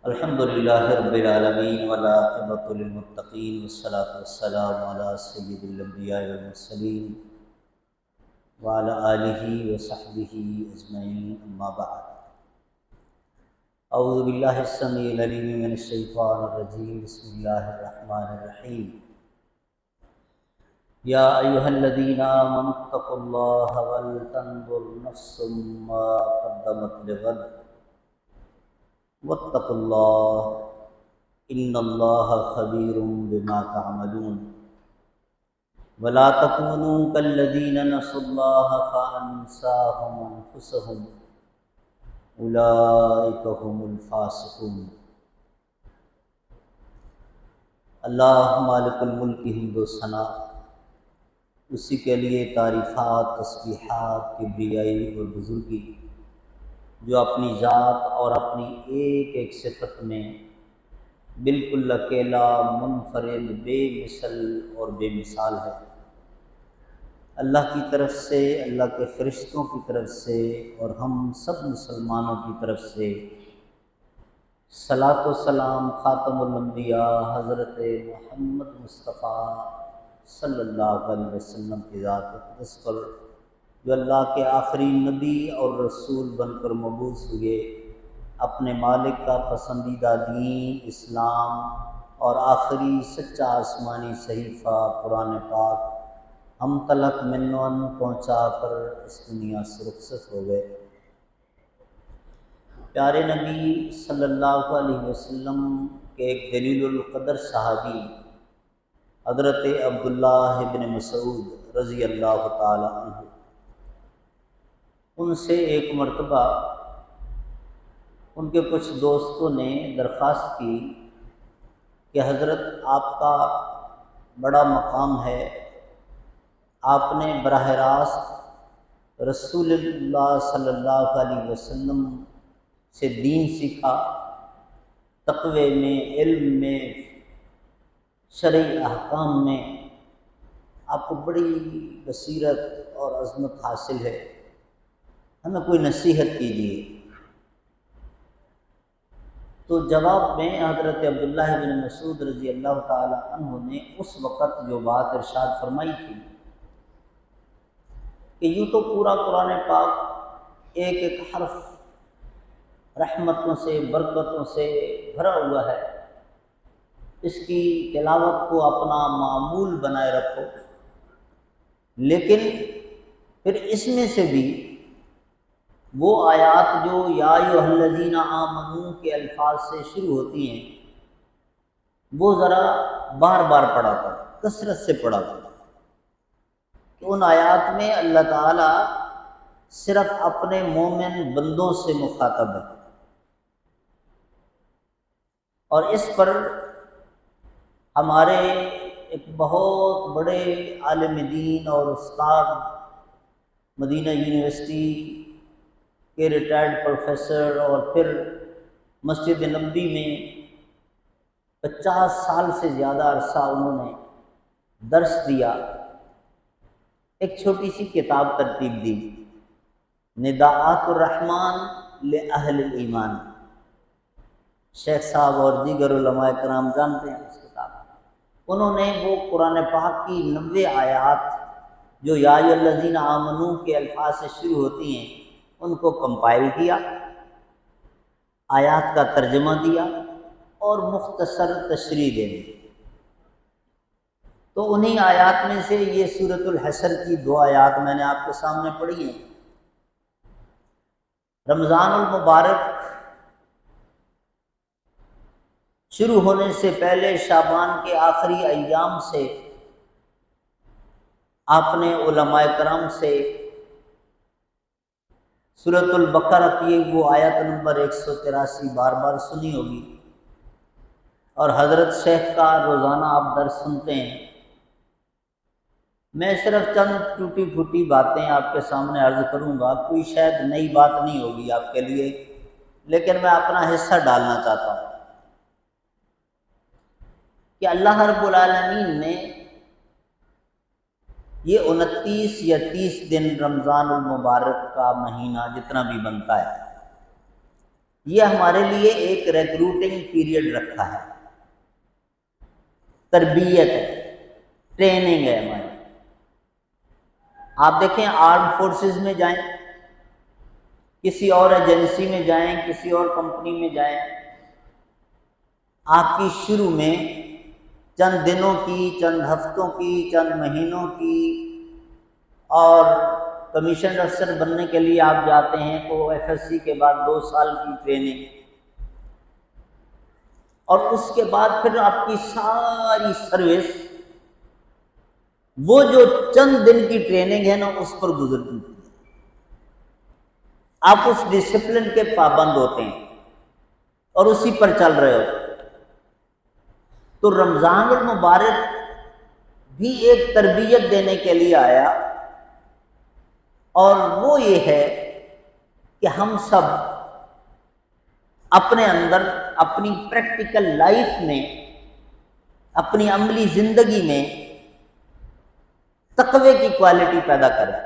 الحمد للہ رب العالمین والعاقبۃ للمتقین والصلاۃ والسلام علی سید الانبیاء والمرسلین وعلی آلہ وصحبہ اجمعین، اما بعد۔ اعوذ باللہ السمیع العلیم من الشیطان الرجیم، بسم اللہ الرحمن الرحیم۔ یا ایھا الذین آمنوا اتقوا اللہ ولتنظر نفس ما قدمت لغد واتقوا اللہ ان اللہ خبیر بما تعملون ولا تکونوا کالذین نسوا اللہ فانساہم انفسہم اولئک هم الفاسقون۔ اللہ مالک الملک حمد و ثنا، اسی کے لیے تعریفات، تسبیحات، کبریائی اور بزرگی، جو اپنی ذات اور اپنی ایک ایک صفت میں بالکل اکیلا، منفرد، بے مثل اور بے مثال ہے۔ اللہ کی طرف سے، اللہ کے فرشتوں کی طرف سے اور ہم سب مسلمانوں کی طرف سے صلاۃ و سلام خاتم الانبیاء حضرت محمد مصطفیٰ صلی اللہ علیہ وسلم کی ذات اقدس پر، جو اللہ کے آخری نبی اور رسول بن کر مبعوث ہوئے، اپنے مالک کا پسندیدہ دین اسلام اور آخری سچا آسمانی صحیفہ قرآن پاک ہم تلک منون پہنچا کر اس دنیا سے رخصت ہو گئے۔ پیارے نبی صلی اللہ علیہ وسلم کے ایک جلیل القدر صحابی حضرت عبداللہ ابن مسعود رضی اللہ تعالی عنہ، ان سے ایک مرتبہ ان کے کچھ دوستوں نے درخواست کی کہ حضرت آپ کا بڑا مقام ہے، آپ نے براہ راست رسول اللہ صلی اللہ علیہ وسلم سے دین سیکھا، تقوی میں، علم میں، شرعی احکام میں آپ کو بڑی بصیرت اور عظمت حاصل ہے، ہمیں کوئی نصیحت کیجیے۔ تو جواب میں حضرت عبداللہ بن مسعود رضی اللہ تعالی عنہ نے اس وقت جو بات ارشاد فرمائی تھی کہ یوں تو پورا قرآن پاک ایک ایک حرف رحمتوں سے، برکتوں سے بھرا ہوا ہے، اس کی تلاوت کو اپنا معمول بنائے رکھو، لیکن پھر اس میں سے بھی وہ آیات جو یا ایھا الذین آمنوا کے الفاظ سے شروع ہوتی ہیں، وہ ذرا بار بار پڑھا کرو، کثرت سے پڑھا کرو، کہ ان آیات میں اللہ تعالیٰ صرف اپنے مومن بندوں سے مخاطب ہے، اور اس پر ہمارے ایک بہت بڑے عالم دین اور استاد، مدینہ یونیورسٹی کے ریٹائرڈ پروفیسر، اور پھر مسجد نبوی میں 50 سال سے زیادہ عرصہ انہوں نے درس دیا، ایک چھوٹی سی کتاب ترتیب دی، نداءات الرحمن لأہل الایمان۔ شیخ صاحب اور دیگر علماء کرام جانتے ہیں اس کتاب، انہوں نے وہ قرآن پاک کی 90 آیات جو یا ایھا الذین آمنوا کے الفاظ سے شروع ہوتی ہیں، ان کو کمپائل کیا، آیات کا ترجمہ دیا اور مختصر تشریح دے دی۔ تو انہی آیات میں سے یہ سورۃ الحشر کی 2 آیات میں نے آپ کے سامنے پڑھی ہیں۔ رمضان المبارک شروع ہونے سے پہلے شعبان کے آخری ایام سے آپ نے علماء کرام سے سورۃ البقرہ کی وہ آیت نمبر 183 بار بار سنی ہوگی، اور حضرت شیخ کا روزانہ آپ درس سنتے ہیں۔ میں صرف چند ٹوٹی پھوٹی باتیں آپ کے سامنے عرض کروں گا، کوئی شاید نئی بات نہیں ہوگی آپ کے لیے، لیکن میں اپنا حصہ ڈالنا چاہتا ہوں کہ اللہ رب العالمین نے یہ 29 یا 30 دن رمضان المبارک کا مہینہ جتنا بھی بنتا ہے، یہ ہمارے لیے ایک ریکروٹنگ پیریڈ رکھا ہے، تربیت ہے، ٹریننگ ہے ہماری۔ آپ دیکھیں آرم فورسز میں جائیں، کسی اور ایجنسی میں جائیں، کسی اور کمپنی میں جائیں، آپ کی شروع میں چند دنوں کی، چند ہفتوں کی، چند مہینوں کی، اور کمیشن افسر بننے کے لیے آپ جاتے ہیں تو ایف ایس سی کے بعد 2 سال کی ٹریننگ، اور اس کے بعد پھر آپ کی ساری سروس وہ جو چند دن کی ٹریننگ ہے نا اس پر گزرتی ہے۔ آپ اس ڈسپلن کے پابند ہوتے ہیں اور اسی پر چل رہے ہوتے ہیں۔ تو رمضان المبارک بھی ایک تربیت دینے کے لیے آیا، اور وہ یہ ہے کہ ہم سب اپنے اندر، اپنی پریکٹیکل لائف میں، اپنی عملی زندگی میں تقوی کی کوالٹی پیدا کریں۔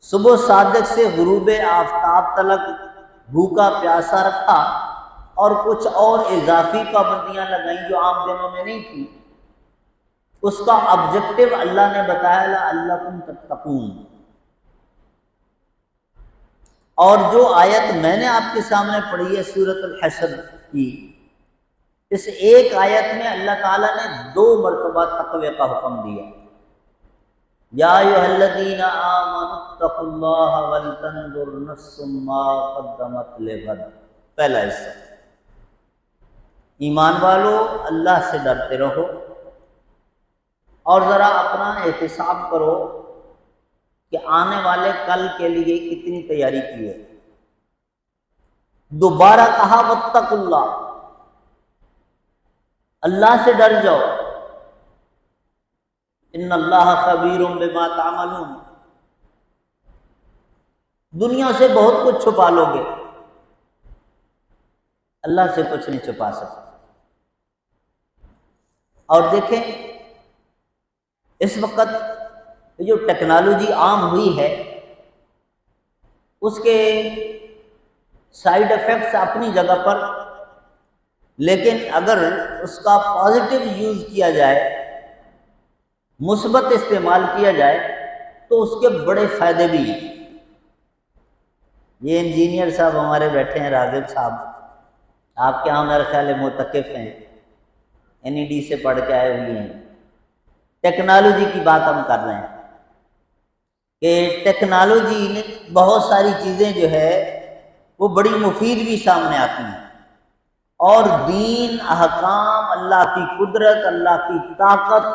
صبح صادق سے غروب آفتاب تلک بھوکا پیاسا رکھا، اور کچھ اور اضافی پابندیاں لگائیں جو عام دنوں میں نہیں تھی۔ اس کا آبجیکٹو اللہ نے بتایا لعلکم تتقون۔ اور جو آیت میں نے آپ کے سامنے پڑھی ہے سورۃ الحشر کی، اس ایک آیت میں اللہ تعالیٰ نے 2 مرتبہ تقوی کا حکم دیا۔ یا ایھا الذین آمنوا اتقوا اللہ ولتنظر نفس ما قدمت لغد، پہلا حصہ۔ ایمان والو اللہ سے ڈرتے رہو اور ذرا اپنا احتساب کرو کہ آنے والے کل کے لیے کتنی تیاری کی ہے۔ دوبارہ کہا واتقوا اللہ، اللہ سے ڈر جاؤ، ان اللہ خبیر بما تعملون۔ دنیا سے بہت کچھ چھپا لو گے، اللہ سے کچھ نہیں چھپا سکتے۔ اور دیکھیں اس وقت جو ٹیکنالوجی عام ہوئی ہے اس کے سائیڈ ایفیکٹس اپنی جگہ پر، لیکن اگر اس کا پازیٹیو یوز کیا جائے، مثبت استعمال کیا جائے تو اس کے بڑے فائدے بھی ہیں۔ یہ انجینئر صاحب ہمارے بیٹھے ہیں، راغب صاحب، آپ کے یہاں میرا خیال ہے معتکف ہیں، NED سے پڑھ کے آئے ہوئے ہیں۔ ٹیکنالوجی کی بات ہم کر رہے ہیں کہ ٹیکنالوجی نے بہت ساری چیزیں جو ہے وہ بڑی مفید بھی سامنے آتی ہیں، اور دین، احکام، اللہ کی قدرت، اللہ کی طاقت،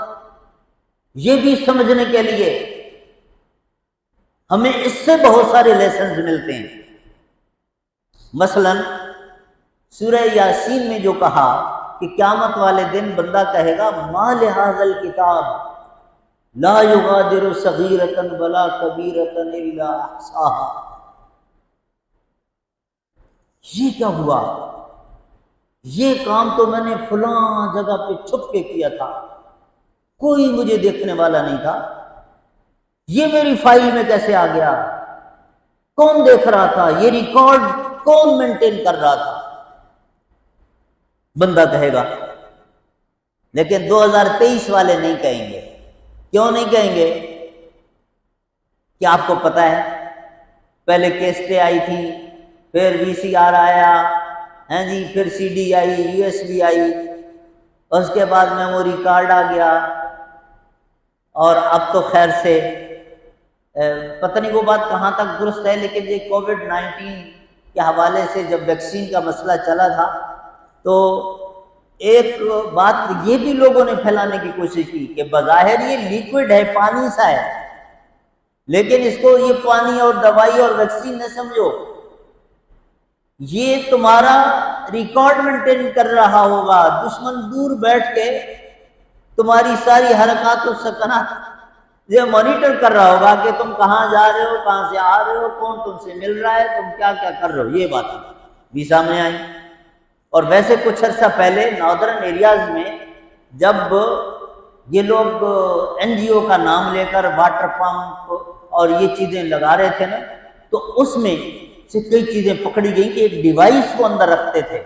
یہ بھی سمجھنے کے لیے ہمیں اس سے بہت سارے لیسنز ملتے ہیں۔ مثلا سورہ یاسین میں جو کہا کہ قیامت والے دن بندہ کہے گا ما لہذا الکتاب لا یغادر صغیرۃ ولا کبیرۃ الا احصاها، یہ کیا ہوا؟ یہ کام تو میں نے فلاں جگہ پہ چھپ کے کیا تھا، کوئی مجھے دیکھنے والا نہیں تھا، یہ میری فائل میں کیسے آ گیا؟ کون دیکھ رہا تھا؟ یہ ریکارڈ کون مینٹین کر رہا تھا؟ بندہ کہے گا۔ لیکن 2023 والے نہیں کہیں گے۔ کیوں نہیں کہیں گے؟ کہ آپ کو پتہ ہے پہلے کیسٹیں آئی تھی، پھر VCR آیا، جی پھر CD آئی، USB آئی، اس کے بعد میموری کارڈ آ گیا، اور اب تو خیر سے پتہ نہیں وہ بات کہاں تک درست ہے، لیکن یہ COVID-19 کے حوالے سے جب ویکسین کا مسئلہ چلا تھا تو ایک بات یہ بھی لوگوں نے پھیلانے کی کوشش کی کہ بظاہر یہ لیکوڈ ہے، پانی سا ہے، لیکن اس کو یہ پانی اور دوائی اور ویکسین نہ سمجھو، یہ تمہارا ریکارڈ مینٹین کر رہا ہوگا، دشمن دور بیٹھ کے تمہاری ساری حرکات و سکنات یہ مانیٹر کر رہا ہوگا کہ تم کہاں جا رہے ہو، کہاں سے آ رہے ہو، کون تم سے مل رہا ہے، تم کیا کیا کر رہے ہو۔ یہ باتیں بھی سامنے آئیں۔ اور ویسے کچھ عرصہ پہلے ناردرن ایریاز میں جب یہ لوگ NGO کا نام لے کر واٹر پمپ اور یہ چیزیں لگا رہے تھے نا، تو اس میں سے کئی چیزیں پکڑی گئی کہ ایک ڈیوائس وہ اندر رکھتے تھے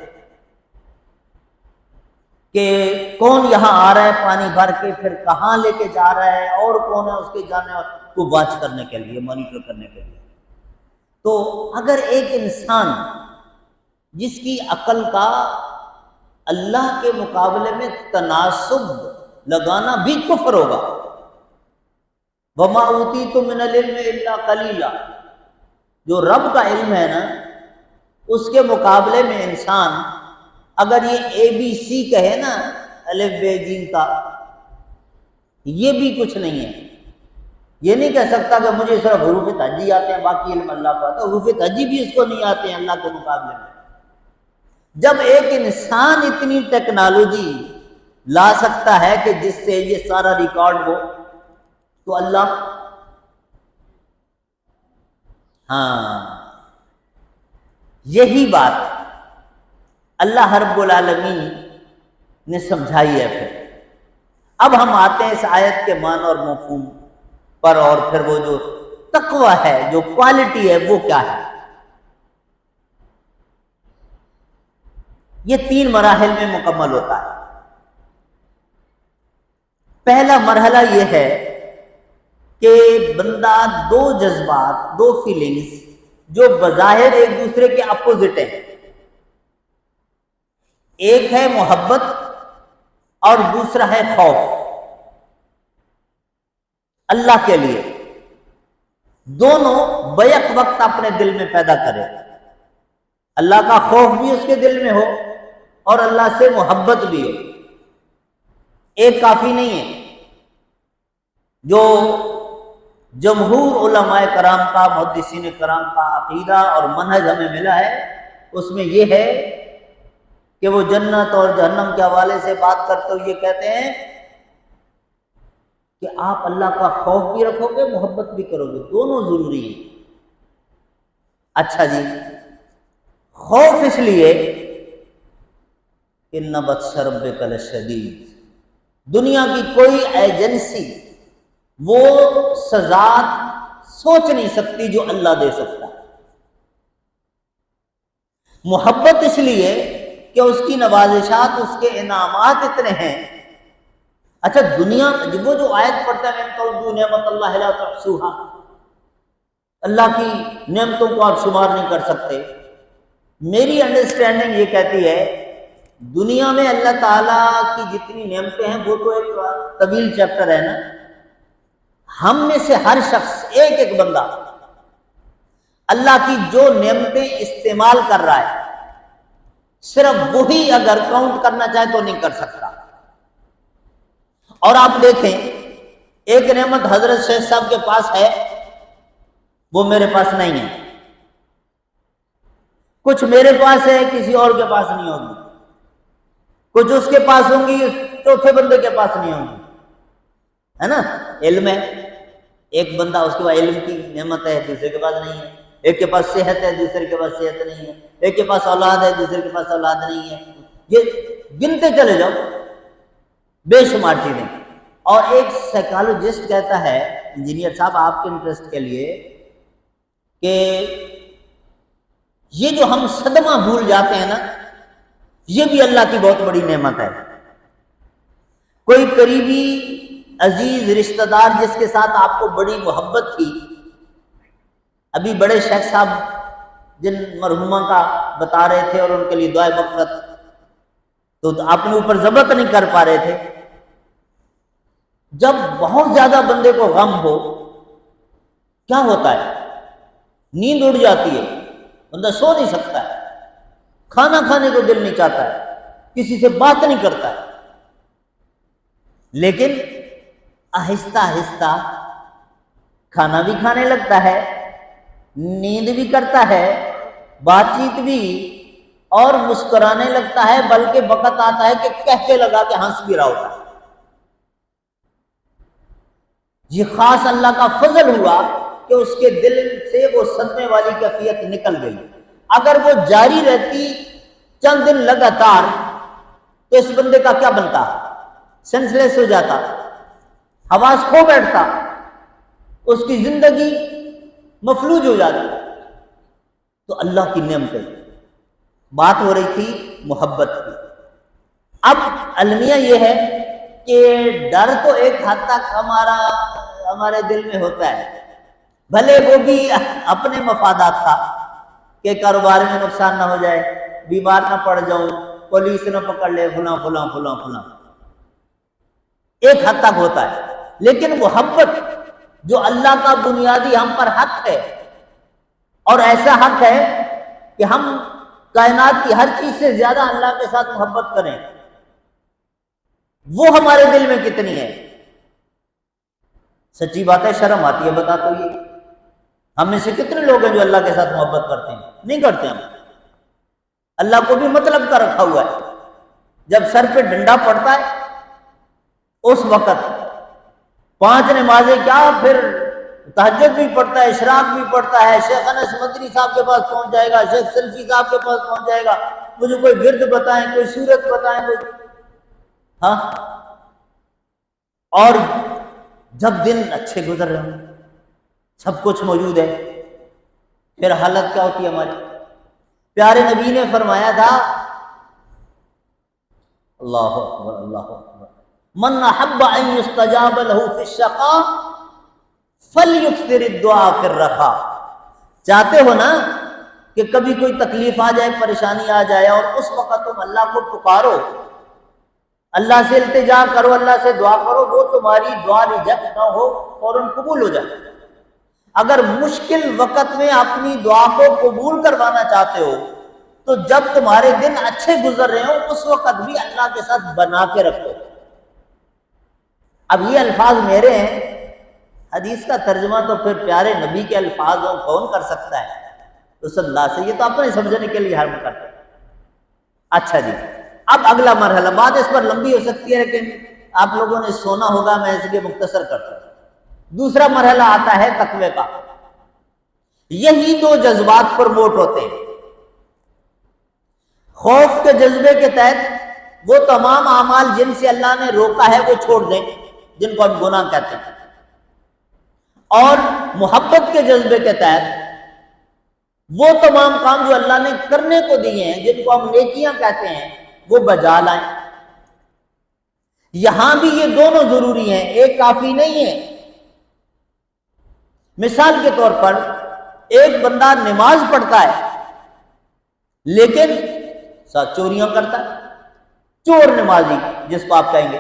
کہ کون یہاں آ رہا ہے پانی بھر کے، پھر کہاں لے کے جا رہا ہے، اور کون ہے اس کے جانے والے کو واچ کرنے کے لیے، مانیٹر کرنے کے لیے۔ تو اگر ایک انسان جس کی عقل کا اللہ کے مقابلے میں تناسب لگانا بھی کفر ہوگا، وَمَا أُوتِيتُم مِّنَ الْعِلْمِ إِلَّا قَلِيلًا، جو رب کا علم ہے نا اس کے مقابلے میں انسان اگر یہ ABC کہے نا، الف بے جیم تا، یہ بھی کچھ نہیں ہے۔ یہ نہیں کہہ سکتا کہ مجھے صرف حروف تہجی آتے ہیں باقی علم اللہ کو آتا ہے، حروف تہجی بھی اس کو نہیں آتے ہیں اللہ کے مقابلے میں۔ جب ایک انسان اتنی ٹیکنالوجی لا سکتا ہے کہ جس سے یہ سارا ریکارڈ ہو، تو اللہ، ہاں یہی بات اللہ رب العالمین نے سمجھائی ہے۔ پھر اب ہم آتے ہیں اس آیت کے معنی اور مفہوم پر، اور پھر وہ جو تقوی ہے، جو کوالٹی ہے، وہ کیا ہے۔ یہ 3 مراحل میں مکمل ہوتا ہے۔ پہلا مرحلہ یہ ہے کہ بندہ 2 جذبات، 2 فیلنگز جو بظاہر ایک دوسرے کے اپوزٹ ہیں، ایک ہے محبت اور دوسرا ہے خوف اللہ کے لیے، دونوں بیک وقت اپنے دل میں پیدا کرے۔ اللہ کا خوف بھی اس کے دل میں ہو اور اللہ سے محبت بھی ہو۔ ایک کافی نہیں ہے۔ جو جمہور علماء کرام کا، محدثین کرام کا عقیدہ اور منہج ہمیں ملا ہے، اس میں یہ ہے کہ وہ جنت اور جہنم کے حوالے سے بات کرتے ہوئے یہ کہتے ہیں کہ آپ اللہ کا خوف بھی رکھو گے، محبت بھی کرو گے، دونوں ضروری ہیں۔ اچھا جی، خوف اس لیے کہ إِنَّ بَطْشَ رَبِّكَ لَشَدِيدٌ، دنیا کی کوئی ایجنسی وہ سزا سوچ نہیں سکتی جو اللہ دے سکتا ہے۔ محبت اس لیے کہ اس کی نوازشات، اس کے انعامات اتنے ہیں۔ اچھا دنیا، وہ جو آیت پڑھتا ہے وَإِن تَعُدُّوا نِعْمَتَ اللَّهِ لَا تُحْصُوهَا، اللہ کی نعمتوں کو آپ شمار نہیں کر سکتے۔ میری انڈرسٹینڈنگ یہ کہتی ہے دنیا میں اللہ تعالیٰ کی جتنی نعمتیں ہیں وہ تو ایک طویل چیپٹر ہے نا، ہم میں سے ہر شخص، ایک ایک بندہ اللہ کی جو نعمتیں استعمال کر رہا ہے، صرف وہی اگر کاؤنٹ کرنا چاہے تو نہیں کر سکتا۔ اور آپ دیکھیں، ایک نعمت حضرت شیخ صاحب کے پاس ہے، وہ میرے پاس نہیں ہے، کچھ میرے پاس ہے، کسی اور کے پاس نہیں ہوگی، کچھ اس کے پاس ہوں گی، چوتھے بندے کے پاس نہیں ہوں گی، ہے نا۔ علم ہے، ایک بندہ، اس کے پاس علم کی نعمت ہے، دوسرے کے پاس نہیں ہے۔ ایک کے پاس صحت ہے، دوسرے کے پاس صحت نہیں ہے۔ ایک کے پاس اولاد ہے، دوسرے کے پاس اولاد نہیں ہے۔ یہ گنتے چلے جاؤ، بے شمار چیزیں۔ اور ایک سائیکالوجسٹ کہتا ہے، انجینئر صاحب آپ کے انٹرسٹ کے لیے، کہ یہ جو ہم صدمہ بھول جاتے ہیں نا، یہ بھی اللہ کی بہت بڑی نعمت ہے۔ کوئی قریبی عزیز رشتہ دار جس کے ساتھ آپ کو بڑی محبت تھی، ابھی بڑے شیخ صاحب جن مرحومہ کا بتا رہے تھے اور ان کے لیے دعائے مغفرت، تو اپنے اوپر ضبط نہیں کر پا رہے تھے۔ جب بہت زیادہ بندے کو غم ہو، کیا ہوتا ہے؟ نیند اڑ جاتی ہے، بندہ سو نہیں سکتا ہے، کھانا کھانے کو دل نہیں چاہتا ہے، کسی سے بات نہیں کرتا ہے۔ لیکن آہستہ آہستہ کھانا بھی کھانے لگتا ہے، نیند بھی کرتا ہے، بات چیت بھی، اور مسکرانے لگتا ہے، بلکہ وقت آتا ہے کہ کہتے لگا کے ہنس بھی رہا ہوتا ہے۔ یہ خاص اللہ کا فضل ہوا کہ اس کے دل سے وہ صدمے والی کیفیت نکل گئی۔ اگر وہ جاری رہتی چند دن لگاتار تو اس بندے کا کیا بنتا؟ سینس لیس ہو جاتا، حواس کھو بیٹھتا، اس کی زندگی مفلوج ہو جاتی۔ تو اللہ کی نعمتیں. بات ہو رہی تھی محبت کی. اب المیہ یہ ہے کہ ڈر تو ایک حد تک ہمارے دل میں ہوتا ہے، بھلے وہ بھی اپنے مفادات کا کہ کاروبار میں نقصان نہ ہو جائے، بیمار نہ پڑ جاؤں، پولیس نہ پکڑ لے، فلاں فلاں فلاں فلاں، ایک حد تک ہوتا ہے. لیکن محبت جو اللہ کا بنیادی ہم پر حق ہے، اور ایسا حق ہے کہ ہم کائنات کی ہر چیز سے زیادہ اللہ کے ساتھ محبت کریں، وہ ہمارے دل میں کتنی ہے؟ سچی بات ہے، شرم آتی ہے بتا. تو یہ ہم میں سے کتنے لوگ ہیں جو اللہ کے ساتھ محبت کرتے ہیں؟ نہیں کرتے. ہم اللہ کو بھی مطلب کا رکھا ہوا ہے. جب سر پہ ڈنڈا پڑتا ہے اس وقت 5 نمازیں کیا، پھر تہجد بھی پڑھتا ہے، اشراق بھی پڑھتا ہے، شیخ انس مدنی صاحب کے پاس پہنچ جائے گا، شیخ سلفی صاحب کے پاس پہنچ جائے گا، مجھے کوئی ورد بتائیں، کوئی سورت بتائیں، کوئی. ہاں، اور جب دن اچھے گزر رہے ہوں، سب کچھ موجود ہے، پھر حالت کیا ہوتی ہے ہماری؟ پیارے نبی نے فرمایا تھا، اللہ اکبر اللہ اکبر، من احب ان یستجاب له فی الشقاء فلیکثر الدعاء فی الرخاء. چاہتے ہو نا کہ کبھی کوئی تکلیف آ جائے، پریشانی آ جائے، اور اس وقت تم اللہ کو پکارو، اللہ سے التجا کرو، اللہ سے دعا کرو، وہ تمہاری دعا ریجیکٹ نہ ہو، فوراً قبول ہو جائے. اگر مشکل وقت میں اپنی دعا کو قبول کروانا چاہتے ہو تو جب تمہارے دن اچھے گزر رہے ہو اس وقت بھی اللہ کے ساتھ بنا کے رکھو. اب یہ الفاظ میرے ہیں، حدیث کا ترجمہ تو پھر پیارے نبی کے الفاظ ہوں، کون کر سکتا ہے؟ تو صلی اللہ سے، یہ تو اپنے سمجھنے کے لیے ہم کرتے ہیں. اچھا جی، اب اگلا مرحلہ، بات اس پر لمبی ہو سکتی ہے لیکن آپ لوگوں نے سونا ہوگا، میں اس لیے مختصر کرتا ہوں. دوسرا مرحلہ آتا ہے تقوی کا. یہی دو جذبات پروموٹ ہوتے ہیں. خوف کے جذبے کے تحت وہ تمام اعمال جن سے اللہ نے روکا ہے وہ چھوڑ دیں، جن کو ہم گناہ کہتے ہیں. اور محبت کے جذبے کے تحت وہ تمام کام جو اللہ نے کرنے کو دیے ہیں، جن کو ہم نیکیاں کہتے ہیں، وہ بجا لائیں. یہاں بھی یہ دونوں ضروری ہیں، ایک کافی نہیں ہے. مثال کے طور پر ایک بندہ نماز پڑھتا ہے لیکن ساتھ چوریاں کرتا ہے، چور نمازی جس کو آپ کہیں گے.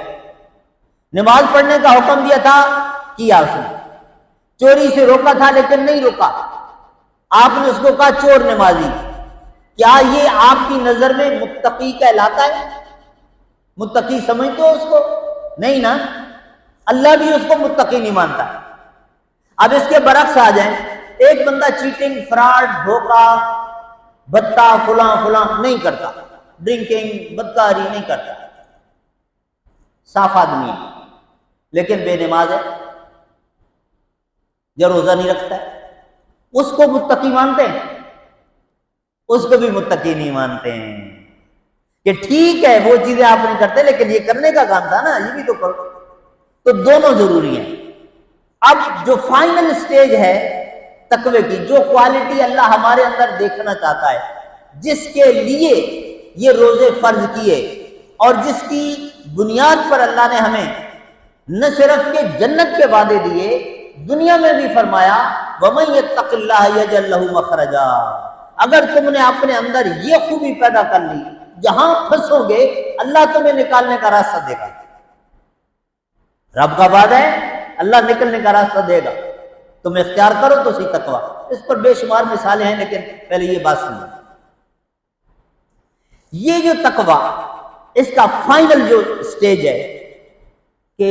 نماز پڑھنے کا حکم دیا تھا، کیا اس نے، چوری سے روکا تھا لیکن نہیں روکا، آپ نے اس کو کہا چور نمازی. کیا یہ آپ کی نظر میں متقی کہلاتا ہے؟ متقی سمجھتے ہو اس کو؟ نہیں نا، اللہ بھی اس کو متقی نہیں مانتا. اب اس کے برعکس آ جائیں، ایک بندہ چیٹنگ، فراڈ، دھوکہ، بتا فلاں فلاں نہیں کرتا، ڈرنکنگ، بدکاری نہیں کرتا، صاف آدمی ہے لیکن بے نماز ہے یا روزہ نہیں رکھتا ہے، اس کو متقی مانتے ہیں؟ اس کو بھی متقی نہیں مانتے ہیں کہ ٹھیک ہے وہ چیزیں آپ نہیں کرتے لیکن یہ کرنے کا کام تھا نا، یہ بھی تو کرو. تو دونوں ضروری ہیں. اب جو فائنل سٹیج ہے تقوی کی، جو کوالٹی اللہ ہمارے اندر دیکھنا چاہتا ہے، جس کے لیے یہ روزے فرض کیے اور جس کی بنیاد پر اللہ نے ہمیں نہ صرف کہ جنت کے وعدے دیے، دنیا میں بھی فرمایا وَمَن يَتَّقِ اللَّهَ يَجْعَل لَّهُ مَخْرَجًا. اگر تم نے اپنے اندر یہ خوبی پیدا کر لی، جہاں پھنسو گے اللہ تمہیں نکالنے کا راستہ دے گا. رب کا وعدہ ہے، اللہ نکلنے کا راستہ دے گا، تم اختیار کرو تو صحیح تقوی. اس پر بے شمار مثالیں ہیں لیکن پہلے یہ بات سنو. یہ جو تقوی، اس کا فائنل جو سٹیج ہے کہ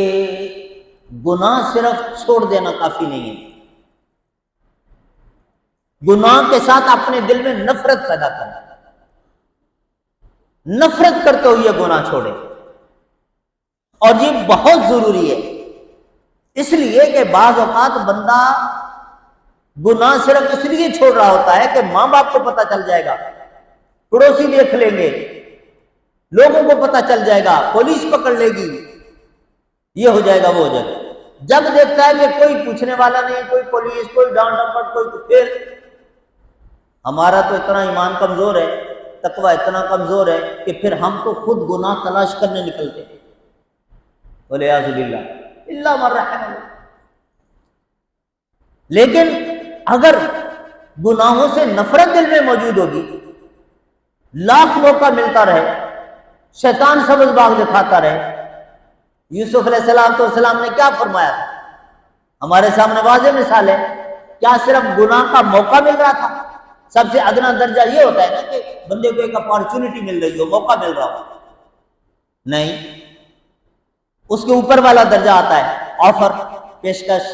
گناہ صرف چھوڑ دینا کافی نہیں ہے، گناہ کے ساتھ اپنے دل میں نفرت پیدا کرنا، نفرت کرتے ہوئے گناہ چھوڑے. اور یہ بہت ضروری ہے، اس لیے کہ بعض اوقات بندہ گناہ صرف اس لیے چھوڑ رہا ہوتا ہے کہ ماں باپ کو پتہ چل جائے گا، پڑوسی دیکھ لیں گے، لوگوں کو پتہ چل جائے گا، پولیس پکڑ لے گی، یہ ہو جائے گا وہ ہو جائے گا. جب دیکھتا ہے کہ کوئی پوچھنے والا نہیں، کوئی پولیس، کوئی ڈانٹ ڈپٹ، کوئی پھر ہمارا تو اتنا ایمان کمزور ہے، تقوی اتنا کمزور ہے کہ پھر ہم تو خود گناہ تلاش کرنے نکلتے ہیں، ولیعوذ باللہ الا من رحم اللہ۔ لیکن اگر گناہوں سے نفرت دل میں موجود ہوگی، لاکھ موقع ملتا رہے، شیطان سبز باغ دکھاتا رہے۔ یوسف علیہ السلام نے کیا فرمایا تھا؟ ہمارے سامنے واضح مثال ہے۔ کیا صرف گناہ کا موقع مل رہا تھا؟ سب سے ادنا درجہ یہ ہوتا ہے نا کہ بندے کو ایک اپارچونٹی مل رہی ہو، موقع مل رہا ہو، نہیں، اس کے اوپر والا درجہ آتا ہے آفر، پیشکش۔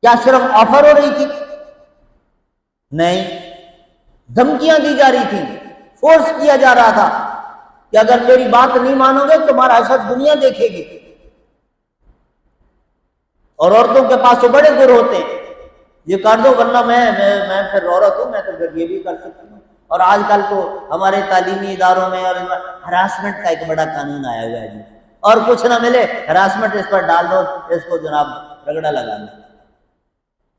کیا صرف آفر ہو رہی تھی؟ نہیں، دھمکیاں دی جا رہی تھی، فورس کیا جا رہا تھا کہ اگر میری بات نہیں مانو گے تمہارا اثر دنیا دیکھے گی۔ اور عورتوں کے پاس تو بڑے گر ہوتے ہیں، یہ کر دو ورنہ میں پھر عورت ہوں، میں تو پھر یہ بھی کر سکتی ہوں۔ اور آج کل تو ہمارے تعلیمی اداروں میں اور ہراسمنٹ کا ایک بڑا قانون آیا ہوا ہے جی، اور کچھ نہ ملے ہراسمنٹ اس پر ڈال دو، اس کو جناب رگڑا لگا دو،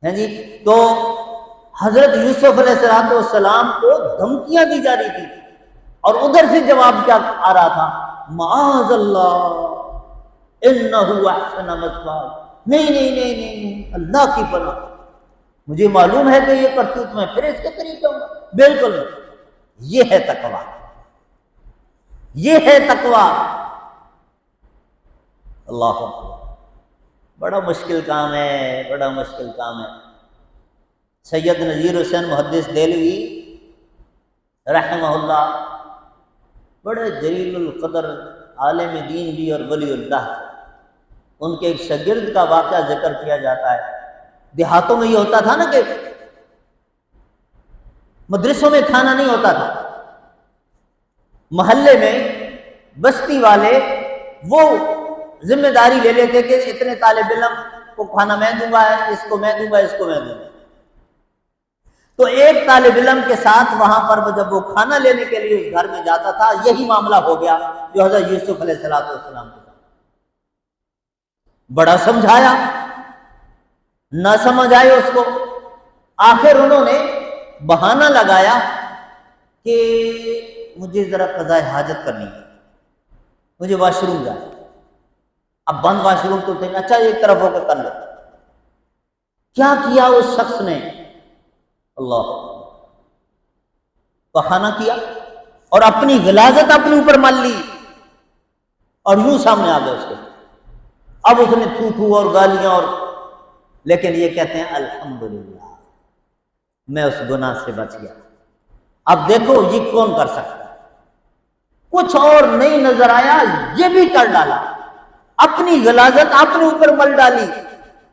ہیں جی۔ تو حضرت یوسف علیہ السلام کو دھمکیاں دی جا رہی تھی، اور ادھر سے جواب کیا آ رہا تھا؟ معاذ اللہ انہ احسن مثوای، نہیں نہیں نہیں نہیں، اللہ کی پناہ، مجھے معلوم ہے کہ یہ کرتوت میں پھر اس کے قریب جاؤں گا، بالکل نہیں۔ یہ ہے تقویٰ، یہ ہے تقویٰ۔ اللہ اکبر، بڑا مشکل کام ہے، بڑا مشکل کام ہے۔ سید نذیر حسین محدث دہلوی رحمہ اللہ بڑے جلیل القدر عالم دین بھی اور ولی اللہ، ان کے ایک شاگرد کا واقعہ ذکر کیا جاتا ہے۔ دیہاتوں میں یہ ہوتا تھا نا کہ مدرسوں میں کھانا نہیں ہوتا تھا، محلے میں بستی والے وہ ذمہ داری لے لیتے کہ اتنے طالب علم کو کھانا میں دوں گا، اس کو میں دوں گا، اس کو میں دوں گا۔ تو ایک طالب علم کے ساتھ وہاں پر جب وہ کھانا لینے کے لیے اس گھر میں جاتا تھا، یہی معاملہ ہو گیا جو حضرت یوسف علیہ السلام کے ساتھ۔ بڑا سمجھایا، نہ سمجھ آئے اس کو، آخر انہوں نے بہانہ لگایا کہ مجھے ذرا قضاء حاجت کرنی ہے، مجھے واش روم جانا۔ اب بند واش روم تو تھے، اچھا ایک طرف ہو کر کر لو۔ کیا کیا اس شخص نے؟ اللہ، بہانہ کیا اور اپنی غلاظت اپنے اوپر مان لی، اور یوں سامنے آ گئے اس کے۔ اب اس نے تھو تھو اور گالیاں، اور لیکن یہ کہتے ہیں الحمدللہ میں اس گناہ سے بچ گیا۔ اب دیکھو یہ کون کر سکتا ہے؟ کچھ اور نہیں نظر آیا، یہ بھی کر ڈالا، اپنی غلاظت اپنے اوپر مل ڈالی،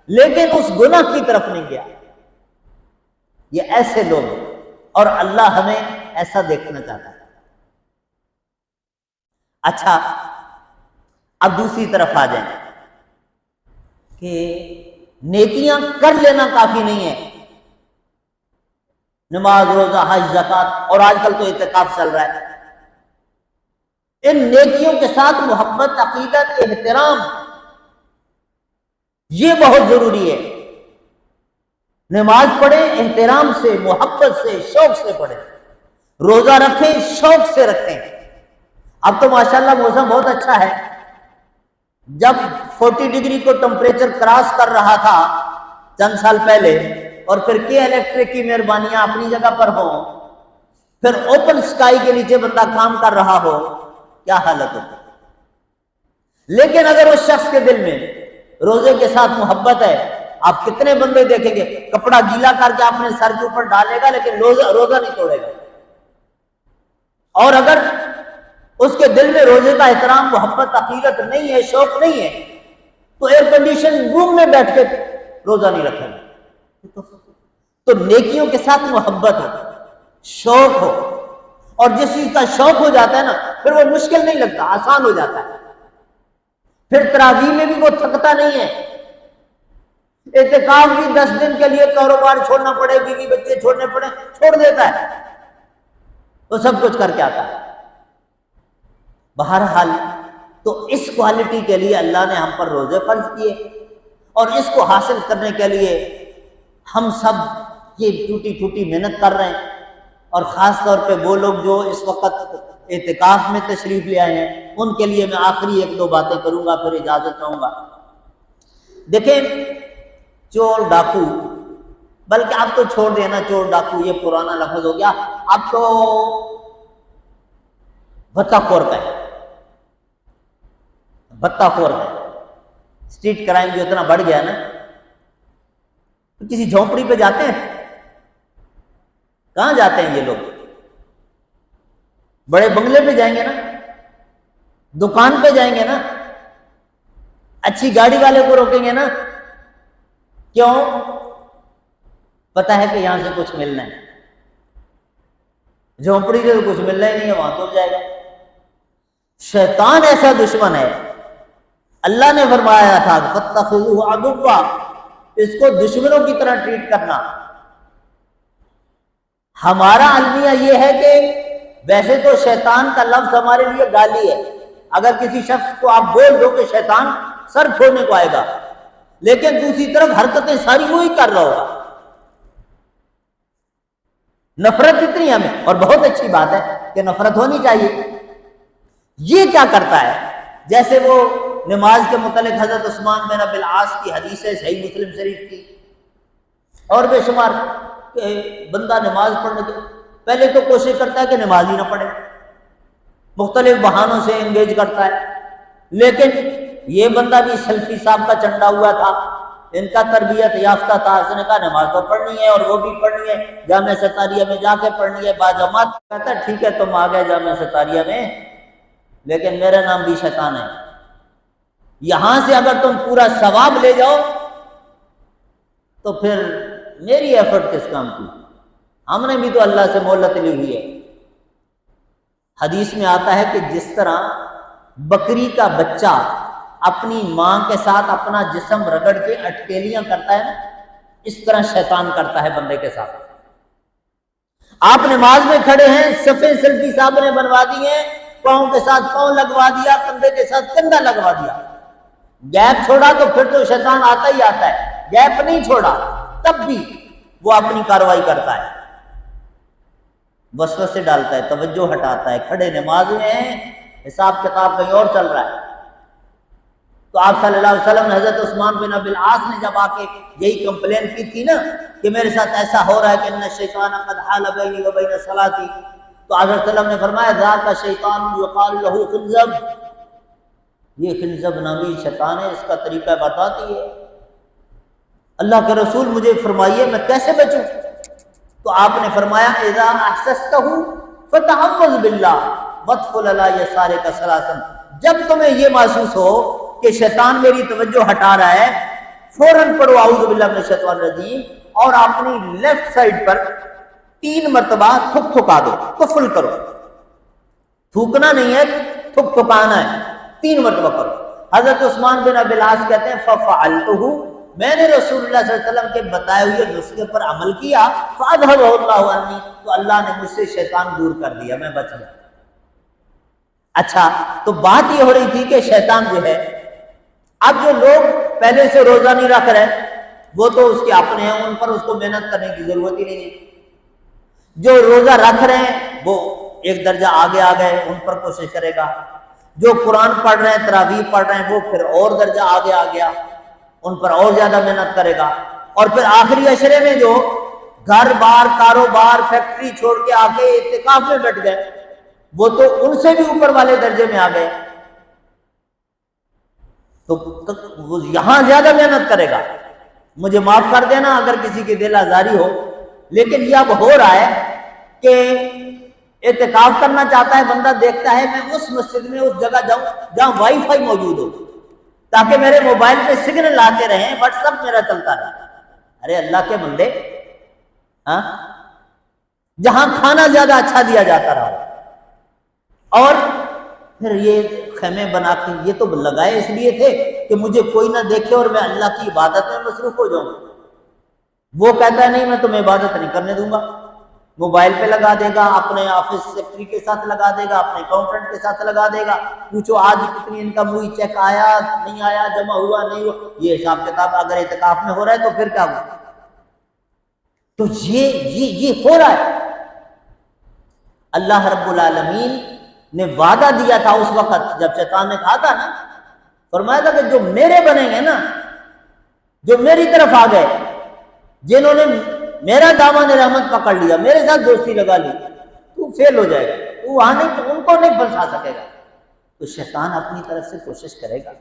لیکن اس گناہ کی طرف نہیں گیا۔ یہ ایسے لوگ ہیں، اور اللہ ہمیں ایسا دیکھنا چاہتا ہے۔ اچھا، اب دوسری طرف آ جائیں کہ نیکیاں کر لینا کافی نہیں ہے، نماز، روزہ، حج، زکوٰۃ، اور آج کل تو اعتکاف چل رہا ہے۔ ان نیکیوں کے ساتھ محبت، عقیدت، احترام، یہ بہت ضروری ہے۔ نماز پڑھیں احترام سے، محبت سے، شوق سے پڑھیں، روزہ رکھیں شوق سے رکھیں۔ اب تو ماشاءاللہ موسم بہت اچھا ہے، جب 40 ڈگری کو ٹمپریچر کراس کر رہا تھا چند سال پہلے، اور پھر کے الیکٹرک کی مہربانیاں اپنی جگہ پر ہوں، پھر اوپن سکائی کے نیچے بندہ کام کر رہا ہو، کیا حالت ہوتی۔ لیکن اگر اس شخص کے دل میں روزے کے ساتھ محبت ہے، آپ کتنے بندے دیکھیں گے کپڑا گیلا کر کے اپنے سر کے اوپر ڈالے گا لیکن روزہ نہیں توڑے گا۔ اور اگر اس کے دل میں روزے کا احترام، محبت، عقیدت نہیں ہے، شوق نہیں ہے، تو ایئر کنڈیشن روم میں بیٹھ کے روزہ نہیں رکھے گا۔ تو نیکیوں کے ساتھ محبت ہو، شوق ہو، اور جس چیز کا شوق ہو جاتا ہے نا، پھر وہ مشکل نہیں لگتا، آسان ہو جاتا ہے۔ پھر تراویح میں بھی وہ تھکتا نہیں ہے۔ اعتکاف بھی 10 دن کے لیے کاروبار چھوڑنا پڑے، بیوی بچے چھوڑنے پڑے، چھوڑ دیتا ہے، وہ سب کچھ کر کے آتا ہے۔ بہرحال تو اس کوالٹی کے لیے اللہ نے ہم پر روزے فرض کیے، اور اس کو حاصل کرنے کے لیے ہم سب یہ ٹوٹی پھوٹی محنت کر رہے ہیں، اور خاص طور پہ وہ لوگ جو اس وقت اعتکاف میں تشریف لے آئے ہیں، ان کے لیے میں آخری 1-2 باتیں کروں گا، پھر اجازت چاہوں گا۔ دیکھیں، چور ڈاکو، بلکہ اب تو چھوڑ دینا چور ڈاکو، یہ پرانا لفظ ہو گیا، اب تو بھتہ خور کا ہے، بھتہ خور کا ہے۔ اسٹریٹ کرائم جو اتنا بڑھ گیا نا، کسی جھونپڑی پہ جاتے ہیں؟ کہاں جاتے ہیں یہ لوگ؟ بڑے بنگلے پہ جائیں گے نا، دکان پہ جائیں گے نا، اچھی گاڑی والے کو روکیں گے نا۔ کیوں؟ پتہ ہے کہ یہاں سے کچھ ملنا ہے، جھونپڑی سے تو کچھ ملنا ہی نہیں ہے، وہاں تو جائے گا۔ شیطان ایسا دشمن ہے، اللہ نے فرمایا تھا فَاتَّخِذُوهُ عَدُوًّا، اس کو دشمنوں کی طرح ٹریٹ کرنا۔ ہمارا المیہ یہ ہے کہ ویسے تو شیطان کا لفظ ہمارے لیے گالی ہے، اگر کسی شخص کو آپ بول دو کہ شیطان سر پھوڑنے کو آئے گا، لیکن دوسری طرف حرکتیں ساری وہی کر رہا ہوگا۔ نفرت اتنی ہمیں، اور بہت اچھی بات ہے کہ نفرت ہونی چاہیے۔ یہ کیا کرتا ہے؟ جیسے وہ نماز کے متعلق حضرت عثمان بن ابی العاص کی حدیث ہے صحیح مسلم شریف کی، اور بے شمار کہ بندہ نماز پڑھنے کے پہلے تو کوشش کرتا ہے کہ نماز ہی نہ پڑھے، مختلف بہانوں سے انگیج کرتا ہے، لیکن یہ بندہ بھی سلفی صاحب کا چنڈا ہوا تھا، ان کا تربیت یافتہ تھا، اس نے کہا نماز تو پڑھنی ہے، اور وہ بھی پڑھنی ہے، جامع ستاریہ میں جا کے پڑھنی ہے باجماعت۔ کہتا ہے ٹھیک ہے تم آ گئے جامع ستاریہ میں، لیکن میرا نام بھی شیطان ہے، یہاں سے اگر تم پورا ثواب لے جاؤ تو پھر میری ایفرٹ کس کام کی؟ ہم نے بھی تو اللہ سے مہلت لی ہوئی ہے۔ حدیث میں آتا ہے کہ جس طرح بکری کا بچہ اپنی ماں کے ساتھ اپنا جسم رگڑ کے اٹکیلیاں کرتا ہے نا، اس طرح شیطان کرتا ہے بندے کے ساتھ۔ آپ نماز میں کھڑے ہیں، صفیں سلفی صاحب نے بنوا دی ہیں، پاؤں کے ساتھ پاؤں لگوا دیا، کندھے کے ساتھ کندھا لگوا دیا، گیپ چھوڑا تو پھر تو شیطان آتا ہی آتا ہے، گیپ نہیں چھوڑا تب بھی وہ اپنی کارروائی کرتا ہے، وسوسے ڈالتا ہے، توجہ ہٹاتا ہے۔ کھڑے نماز میں ہیں، حساب کتاب کہیں اور چل رہا ہے۔ تو آپ صلی اللہ علیہ وسلم نے حضرت عثمان بن ابی العاص نے جب آ کے یہی کمپلین کی تھی نا کہ میرے ساتھ ایسا ہو رہا ہے کہ ان الشیطان قد حال بینی و بین صلاتی، تو حضرت وسلم نے فرمایا ذاک شیطان یقال له خنزب، یہ خنزب نامی شیطان ہے، اس کا طریقہ بتاتی ہے۔ اللہ کے رسول مجھے فرمائیے میں کیسے بچوں؟ تو آپ نے فرمایا اذا احسستہ فتعوذ باللہ وادخل علی یسارک ثلاثا، جب تمہیں یہ محسوس ہو کہ شیطان میری توجہ ہٹا رہا ہے، فوراً پڑھو اعوذ باللہ من الشیطان الرجیم، اور اپنی لیفٹ سائڈ پر 3 مرتبہ تھک تھکا دو، تفل کرو، تھوکنا نہیں ہے، تھک تھکانا ہے، 3 مرتبہ کرو۔ حضرت عثمان بن ابی العاص کہتے ہیں ففعلتہ، میں نے رسول اللہ صلی اللہ علیہ وسلم کے بتائے ہوئے نسخے پر عمل کیا، فاذهبه اللہ عنی، تو اللہ نے مجھ سے شیطان دور کر دیا، میں بچ گیا۔ اچھا، تو بات یہ ہو رہی تھی کہ شیطان جو ہے، اب جو لوگ پہلے سے روزہ نہیں رکھ رہے وہ تو اس کے اپنے ہیں، ان پر اس کو محنت کرنے کی ضرورت ہی نہیں ہے۔ جو روزہ رکھ رہے ہیں وہ ایک درجہ آگے آ گئے، ان پر کوشش کرے گا۔ جو قرآن پڑھ رہے ہیں، تراویح پڑھ رہے ہیں، وہ پھر اور درجہ آگے آ گیا، ان پر اور زیادہ محنت کرے گا۔ اور پھر آخری عشرے میں جو گھر بار کاروبار فیکٹری چھوڑ کے آ کے اعتکاف میں بیٹھ گئے، وہ تو ان سے بھی اوپر والے درجے میں آ گئے، تو وہ یہاں زیادہ محنت کرے گا۔ مجھے معاف کر دینا اگر کسی کی دل آزاری ہو، لیکن یہ اب ہو رہا ہے کہ اعتکاف کرنا چاہتا ہے بندہ، دیکھتا ہے میں اس مسجد میں اس جگہ جاؤں جہاں وائی فائی موجود ہو تاکہ میرے موبائل پہ سگنل آتے رہیں، واٹس ایپ میرا چلتا رہے۔ ارے اللہ کے بندے، ہاں، جہاں کھانا زیادہ اچھا دیا جاتا رہا، اور پھر یہ خیمے بنا کے یہ تو لگائے اس لیے تھے کہ مجھے کوئی نہ دیکھے اور میں اللہ کی عبادت میں مصروف ہو جاؤں۔ وہ کہتا ہے نہیں میں تمہیں عبادت نہیں کرنے دوں گا، موبائل پہ لگا دے گا، اپنے آفس سیکرٹری کے ساتھ لگا دے گا، اپنے اکاؤنٹنٹ کے ساتھ لگا دے گا، پوچھو آج کتنی انکم ہوئی، چیک آیا نہیں آیا، جمع ہوا نہیں ہوا، یہ حساب کتاب اگر اعتکاف میں ہو رہا ہے تو پھر کیا ہوا؟ تو یہ ہو رہا ہے۔ اللہ رب العالمین نے وعدہ دیا تھا اس وقت جب شیطان نے کہا تھا نا، فرمایا تھا کہ جو میرے بنیں گے نا، جو میری طرف آ گئے، جنہوں نے میرا دامن رحمت پکڑ لیا، میرے ساتھ دوستی لگا لی، تو فیل ہو جائے گا، تو وہاں نہیں، ان کو نہیں پھنسا سکے گا۔ تو شیطان اپنی طرف سے کوشش کرے گا۔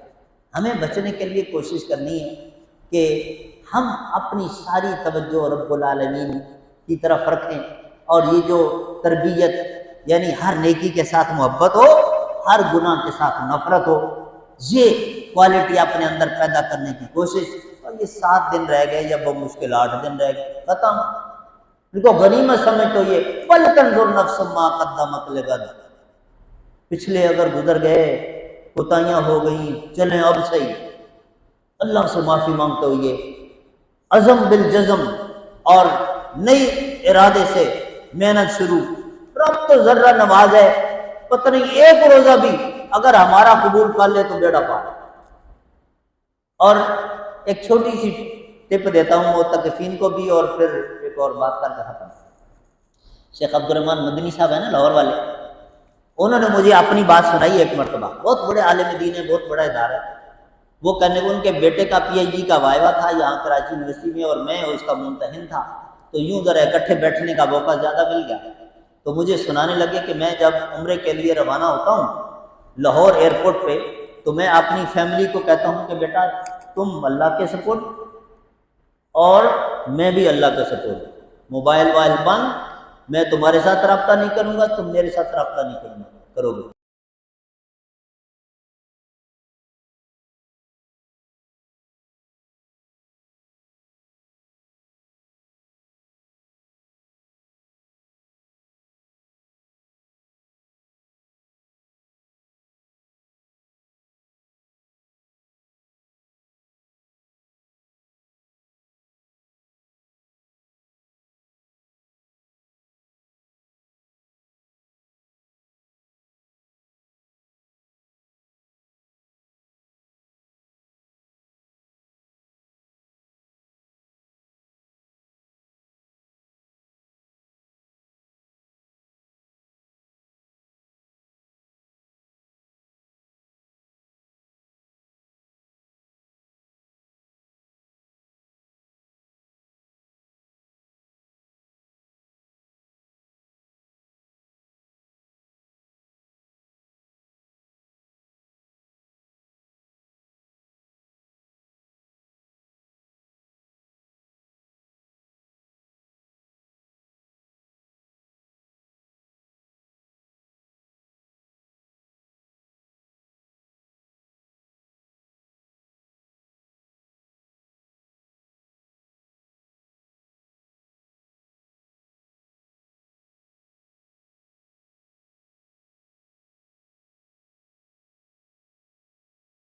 ہمیں بچنے کے لیے کوشش کرنی ہے کہ ہم اپنی ساری توجہ رب العالمین کی طرف رکھیں، اور یہ جو تربیت یعنی ہر نیکی کے ساتھ محبت ہو، ہر گناہ کے ساتھ نفرت ہو، یہ کوالٹی اپنے اندر پیدا کرنے کی کوشش۔ اور یہ 7 دن رہ گئے یا بمشکل 8 دن رہ گئے، ختم۔ ان کو غنیمت سمجھو، یہ بل تنظر نفس ما قدمت لغد، پچھلے اگر گزر گئے، کوتاہیاں ہو گئیں، چلیں اب صحیح، اللہ سے معافی مانگتے ہوئے عزم بالجزم اور نئی ارادے سے محنت شروع۔ رب تو ذرہ نواز ہے، پتہ نہیں ایک روزہ بھی اگر ہمارا قبول کر لے تو بیڑا پار۔ اور ایک چھوٹی سی ٹپ دیتا ہوں معتکفین کو بھی، اور پھر ایک اور بات کر کے ختم۔ شیخ عبد الرحمن مدنی صاحب ہیں نا لاہور والے، انہوں نے مجھے اپنی بات سنائی ایک مرتبہ، بہت بڑے عالم دین ہے، بہت بڑا ادارہ ہے۔ وہ کہنے کو ان کے بیٹے کا پی ایچ ڈی کا وائوا تھا یہاں کراچی یونیورسٹی میں، اور میں اس کا ممتحن تھا، تو یوں ذرا اکٹھے بیٹھنے کا موقع زیادہ مل گیا۔ تو مجھے سنانے لگے کہ میں جب عمرے کے لیے روانہ ہوتا ہوں لاہور ایئرپورٹ پہ، تو میں اپنی فیملی کو کہتا ہوں کہ بیٹا تم اللہ کے سپورٹ اور میں بھی اللہ کے سپورٹ، موبائل بند، میں تمہارے ساتھ رابطہ نہیں کروں گا، تم میرے ساتھ رابطہ نہیں کرو گے۔